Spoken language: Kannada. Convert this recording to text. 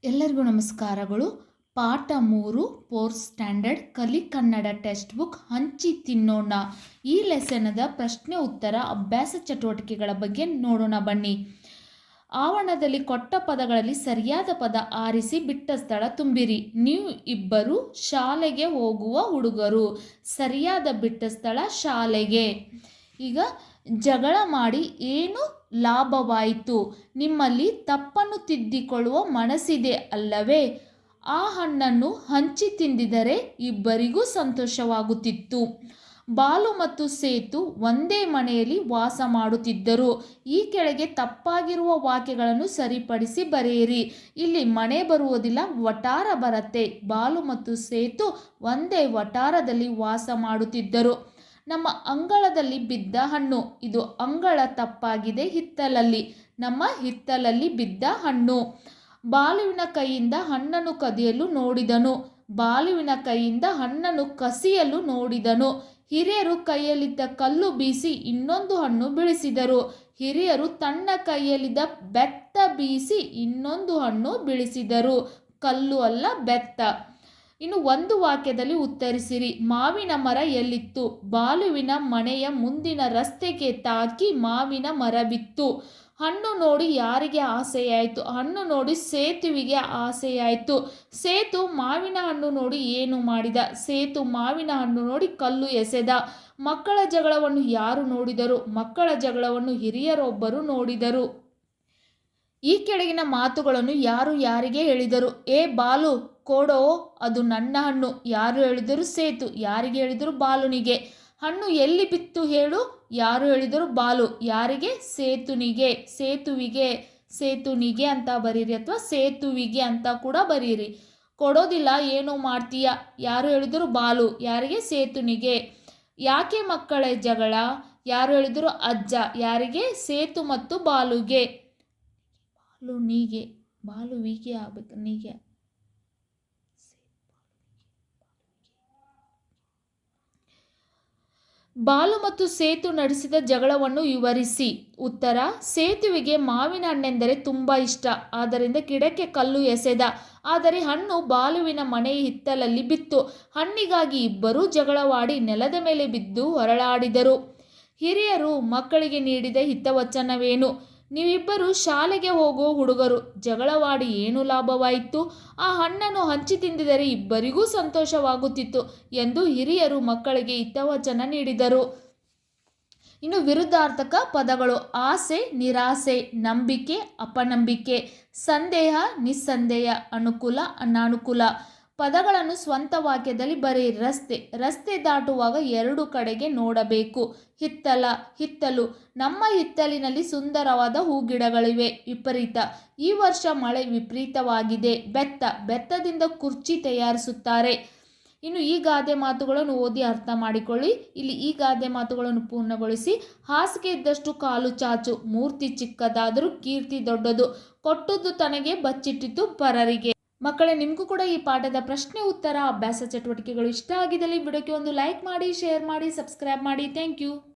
ಎಲ್ಲರಿಗೂ ನಮಸ್ಕಾರಗಳು. ಪಾಠ 3 4th ಸ್ಟ್ಯಾಂಡರ್ಡ್ ಕಲಿ ಕನ್ನಡ ಟೆಕ್ಸ್ಟ್ ಬುಕ್ ಹಂಚಿ ತಿನ್ನೋಣ. ಈ ಲೆಸನದ ಪ್ರಶ್ನೆ ಉತ್ತರ ಅಭ್ಯಾಸ ಚಟುವಟಿಕೆಗಳ ಬಗ್ಗೆ ನೋಡೋಣ ಬನ್ನಿ. ಆವರಣದಲ್ಲಿ ಕೊಟ್ಟ ಪದಗಳಲ್ಲಿ ಸರಿಯಾದ ಪದ ಆರಿಸಿ ಬಿಟ್ಟ ಸ್ಥಳ ತುಂಬಿರಿ. ನೀವು ಇಬ್ಬರು ಶಾಲೆಗೆ ಹೋಗುವ ಹುಡುಗರು. ಸರಿಯಾದ ಬಿಟ್ಟ ಸ್ಥಳ ಶಾಲೆಗೆ. ಈಗ ಜಗಳ ಮಾಡಿ ಏನು ಲಾಭವಾಯಿತು? ನಿಮ್ಮಲ್ಲಿ ತಪ್ಪನ್ನು ತಿದ್ದಿಕೊಳ್ಳುವ ಮನಸ್ಸಿದೆ ಅಲ್ಲವೇ? ಆ ಹಣ್ಣನ್ನು ಹಂಚಿ ತಿಂದಿದರೆ ಇಬ್ಬರಿಗೂ ಸಂತೋಷವಾಗುತ್ತಿತ್ತು. ಬಾಲು ಮತ್ತು ಸೇತು ಒಂದೇ ಮನೆಯಲ್ಲಿ ವಾಸ ಮಾಡುತ್ತಿದ್ದರು. ಈ ಕೆಳಗೆ ತಪ್ಪಾಗಿರುವ ವಾಕ್ಯಗಳನ್ನು ಸರಿಪಡಿಸಿ ಬರೆಯಿರಿ. ಇಲ್ಲಿ ಮನೆ ಬರುವುದಿಲ್ಲ, ವಟಾರ ಬರುತ್ತೆ. ಬಾಲು ಮತ್ತು ಸೇತು ಒಂದೇ ವಟಾರದಲ್ಲಿ ವಾಸ ಮಾಡುತ್ತಿದ್ದರು. ನಮ್ಮ ಅಂಗಳದಲ್ಲಿ ಬಿದ್ದ ಹಣ್ಣು. ಇದು ಅಂಗಳ ತಪ್ಪಾಗಿದೆ, ಹಿತ್ತಲಲ್ಲಿ. ನಮ್ಮ ಹಿತ್ತಲಲ್ಲಿ ಬಿದ್ದ ಹಣ್ಣು. ಬಾಲುವಿನ ಕೈಯಿಂದ ಹಣ್ಣನ್ನು ಕದಿಯಲು ನೋಡಿದನು. ಬಾಲುವಿನ ಕೈಯಿಂದ ಹಣ್ಣನ್ನು ಕಸಿಯಲು ನೋಡಿದನು. ಹಿರಿಯರು ಕೈಯಲ್ಲಿದ್ದ ಕಲ್ಲು ಬೀಸಿ ಇನ್ನೊಂದು ಹಣ್ಣು ಬೀಳಿಸಿದರು. ಹಿರಿಯರು ತನ್ನ ಕೈಯಲ್ಲಿದ್ದ ಬೆತ್ತ ಬೀಸಿ ಇನ್ನೊಂದು ಹಣ್ಣು ಬೀಳಿಸಿದರು. ಕಲ್ಲು ಅಲ್ಲ, ಬೆತ್ತ. ಇನ್ನು ಒಂದು ವಾಕ್ಯದಲ್ಲಿ ಉತ್ತರಿಸಿರಿ. ಮಾವಿನ ಮರ ಎಲ್ಲಿತ್ತು? ಬಾಲುವಿನ ಮನೆಯ ಮುಂದಿನ ರಸ್ತೆಗೆ ತಾಕಿ ಮಾವಿನ ಮರವಿತ್ತು. ಹಣ್ಣು ನೋಡಿ ಯಾರಿಗೆ ಆಸೆಯಾಯಿತು? ಹಣ್ಣು ನೋಡಿ ಸೇತುವಿಗೆ ಆಸೆಯಾಯಿತು. ಸೇತು ಮಾವಿನ ಹಣ್ಣು ನೋಡಿ ಏನು ಮಾಡಿದ? ಸೇತು ಮಾವಿನ ಹಣ್ಣು ನೋಡಿ ಕಲ್ಲು ಎಸೆದ. ಮಕ್ಕಳ ಜಗಳವನ್ನು ಯಾರು ನೋಡಿದರು? ಮಕ್ಕಳ ಜಗಳವನ್ನು ಹಿರಿಯರೊಬ್ಬರು ನೋಡಿದರು. ಈ ಕೆಳಗಿನ ಮಾತುಗಳನ್ನು ಯಾರು ಯಾರಿಗೆ ಹೇಳಿದರು? ಎ ಬಾಲು, ಕೊಡೋ, ಅದು ನನ್ನ ಹಣ್ಣು. ಯಾರು ಹೇಳಿದರು? ಸೇತು. ಯಾರಿಗೆ ಹೇಳಿದರು? ಬಾಲುನಿಗೆ. ಹಣ್ಣು ಎಲ್ಲಿ ಬಿತ್ತು ಹೇಳು? ಯಾರು ಹೇಳಿದರು? ಬಾಲು. ಯಾರಿಗೆ? ಸೇತುನಿಗೆ. ಸೇತುವಿಗೆ ಅಂತ ಬರೀರಿ, ಅಥವಾ ಸೇತುವಿಗೆ ಅಂತ ಕೂಡ ಬರೀರಿ. ಕೊಡೋದಿಲ್ಲ, ಏನು ಮಾಡ್ತೀಯ? ಯಾರು ಹೇಳಿದರು? ಬಾಲು. ಯಾರಿಗೆ? ಸೇತುನಿಗೆ. ಯಾಕೆ ಮಕ್ಕಳೇ ಜಗಳ? ಯಾರು ಹೇಳಿದರು? ಅಜ್ಜ. ಯಾರಿಗೆ? ಸೇತು ಮತ್ತು ಬಾಲುಗೆ. ಬಾಲುವಿಗೆ ಆಗ್ಬೇಕು, ನೀಗೆ. ಬಾಲು ಮತ್ತು ಸೇತು ನಡೆಸಿದ ಜಗಳವನ್ನು ವಿವರಿಸಿ. ಉತ್ತರ: ಸೇತುವಿಗೆ ಮಾವಿನ ಹಣ್ಣೆಂದರೆ ತುಂಬ ಇಷ್ಟ. ಆದ್ದರಿಂದ ಗಿಡಕ್ಕೆ ಕಲ್ಲು ಎಸೆದ. ಆದರೆ ಹಣ್ಣು ಬಾಲುವಿನ ಮನೆಯ ಹಿತ್ತಲಲ್ಲಿ ಬಿತ್ತು. ಹಣ್ಣಿಗಾಗಿ ಇಬ್ಬರೂ ಜಗಳವಾಡಿ ನೆಲದ ಮೇಲೆ ಬಿದ್ದು ಹೊರಳಾಡಿದರು. ಹಿರಿಯರು ಮಕ್ಕಳಿಗೆ ನೀಡಿದ ಹಿತವಚನವೇನು? ನೀವಿಬ್ಬರು ಶಾಲೆಗೆ ಹೋಗುವ ಹುಡುಗರು. ಜಗಳವಾಡಿ ಏನು ಲಾಭವಾಯಿತು? ಆ ಹಣ್ಣನ್ನು ಹಂಚಿ ತಿಂದಿದರೆ ಇಬ್ಬರಿಗೂ ಸಂತೋಷವಾಗುತ್ತಿತ್ತು ಎಂದು ಹಿರಿಯರು ಮಕ್ಕಳಿಗೆ ಹಿತವಚನ ನೀಡಿದರು. ಇನ್ನು ವಿರುದ್ಧಾರ್ಥಕ ಪದಗಳು: ಆಸೆ, ನಿರಾಸೆ, ನಂಬಿಕೆ, ಅಪನಂಬಿಕೆ, ಸಂದೇಹ, ನಿಸ್ಸಂದೇಹ, ಅನುಕೂಲ, ಅನಾನುಕೂಲ. ಪದಗಳನ್ನು ಸ್ವಂತ ವಾಕ್ಯದಲ್ಲಿ ಬರೆಯಿರಿ. ರಸ್ತೆ ದಾಟುವಾಗ ಎರಡು ಕಡೆಗೆ ನೋಡಬೇಕು. ಹಿತ್ತಲು. ನಮ್ಮ ಹಿತ್ತಲಿನಲ್ಲಿ ಸುಂದರವಾದ ಹೂಗಿಡಗಳಿವೆ. ವಿಪರೀತ. ಈ ವರ್ಷ ಮಳೆ ವಿಪರೀತವಾಗಿದೆ. ಬೆತ್ತದಿಂದ ಕುರ್ಚಿ ತಯಾರಿಸುತ್ತಾರೆ. ಇನ್ನು ಈ ಗಾದೆ ಮಾತುಗಳನ್ನು ಓದಿ ಅರ್ಥ ಮಾಡಿಕೊಳ್ಳಿ. ಇಲ್ಲಿ ಈ ಗಾದೆ ಮಾತುಗಳನ್ನು ಪೂರ್ಣಗೊಳಿಸಿ. ಹಾಸಿಗೆ ಇದ್ದಷ್ಟು ಕಾಲು ಚಾಚು. ಮೂರ್ತಿ ಚಿಕ್ಕದಾದರೂ ಕೀರ್ತಿ ದೊಡ್ಡದು. ಕೊಟ್ಟದ್ದು ತನಗೆ, ಬಚ್ಚಿಟ್ಟಿದ್ದು ಪರರಿಗೆ. ಮಕ್ಕಳೇ, ನಿಮಗೂ ಕೂಡ ಈ ಪಾಠದ ಪ್ರಶ್ನೆ ಉತ್ತರ ಅಭ್ಯಾಸ ಚಟುವಟಿಕೆಗಳು ಇಷ್ಟ ಆಗಿದ್ದಲ್ಲಿ ವಿಡಿಯೋಕ್ಕೆ ಒಂದು ಲೈಕ್ ಮಾಡಿ, ಶೇರ್ ಮಾಡಿ, ಸಬ್ಸ್ಕ್ರೈಬ್ ಮಾಡಿ. Thank you.